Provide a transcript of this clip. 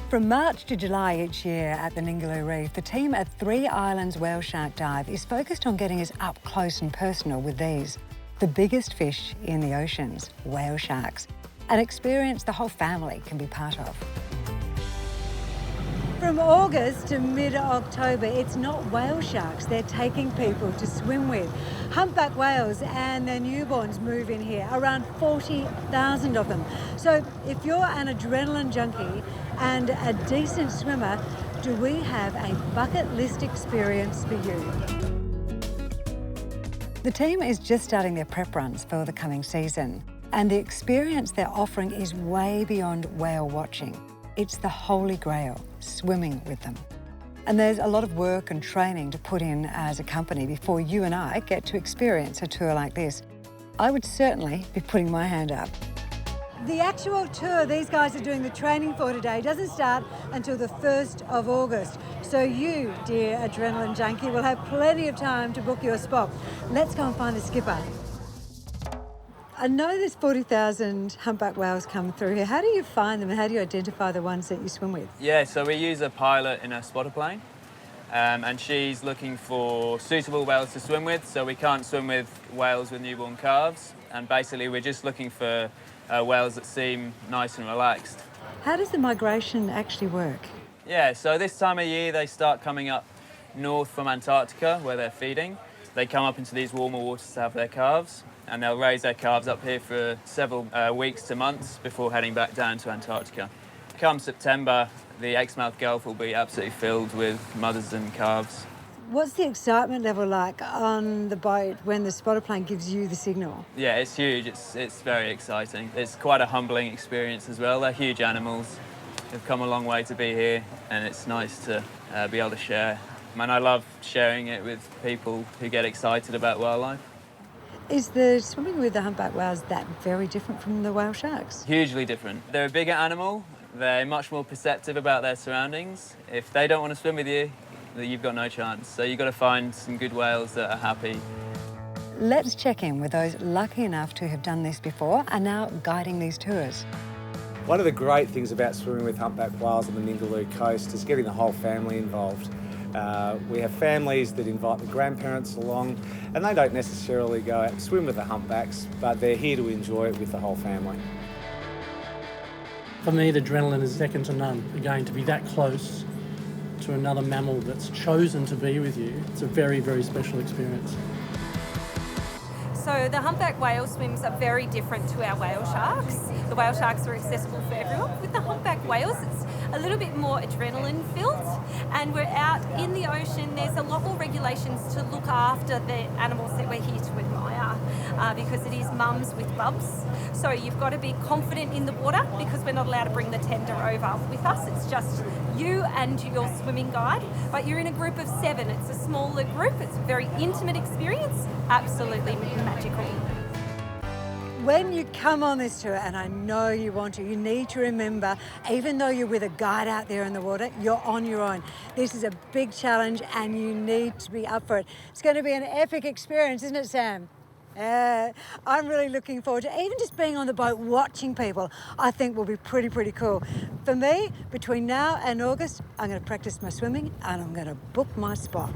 From March to July each year at the Ningaloo Reef, the team at 3 Islands Whale Shark Dive is focused on getting us up close and personal with these, the biggest fish in the oceans, whale sharks, an experience the whole family can be part of. From August to mid-October, it's not whale sharks they're taking people to swim with. Humpback whales and their newborns move in here, around 40,000 of them. So if you're an adrenaline junkie and a decent swimmer, do we have a bucket list experience for you? The team is just starting their prep runs for the coming season, and the experience they're offering is way beyond whale watching. It's the holy grail, swimming with them. And there's a lot of work and training to put in as a company before you and I get to experience a tour like this. I would certainly be putting my hand up. The actual tour these guys are doing the training for today doesn't start until the 1st of August. So you, dear adrenaline junkie, will have plenty of time to book your spot. Let's go and find the skipper. I know there's 40,000 humpback whales come through here. How do you find them and how do you identify the ones that you swim with? Yeah, so we use a pilot in a spotter plane and she's looking for suitable whales to swim with, so we can't swim with whales with newborn calves, and basically we're just looking for whales that seem nice and relaxed. How does the migration actually work? Yeah, so this time of year they start coming up north from Antarctica where they're feeding. They come up into these warmer waters to have their calves, and they'll raise their calves up here for several weeks to months before heading back down to Antarctica. Come September, the Exmouth Gulf will be absolutely filled with mothers and calves. What's the excitement level like on the boat when the spotter plane gives you the signal? Yeah, it's huge. It's very exciting. It's quite a humbling experience as well. They're huge animals. They've come a long way to be here, and it's nice to be able to share. And I love sharing it with people who get excited about wildlife. Is the swimming with the humpback whales that very different from the whale sharks? Hugely different. They're a bigger animal. They're much more perceptive about their surroundings. If they don't want to swim with you, you've got no chance. So you've got to find some good whales that are happy. Let's check in with those lucky enough to have done this before and now guiding these tours. One of the great things about swimming with humpback whales on the Ningaloo coast is getting the whole family involved. We have families that invite the grandparents along, and they don't necessarily go out and swim with the humpbacks, but they're here to enjoy it with the whole family. For me, the adrenaline is second to none. Again, to be that close to another mammal that's chosen to be with you, it's a very, very special experience. So the humpback whale swims are very different to our whale sharks. The whale sharks are accessible for everyone. With the humpback whales, it's a little bit more adrenaline filled, and we're out in the ocean. There's a lot more regulations to look after the animals that we're here to admire because it is mums with bubs. So you've got to be confident in the water because we're not allowed to bring the tender over with us. It's just you and your swimming guide, but you're in a group of 7. It's a smaller group. It's a very intimate experience. Absolutely magical. When you come on this tour, and I know you want to, you need to remember, even though you're with a guide out there in the water, you're on your own. This is a big challenge and you need to be up for it. It's going to be an epic experience, isn't it, Sam? I'm really looking forward to even just being on the boat watching people. I think will be pretty cool. For me, between now and August, I'm going to practice my swimming and I'm going to book my spot.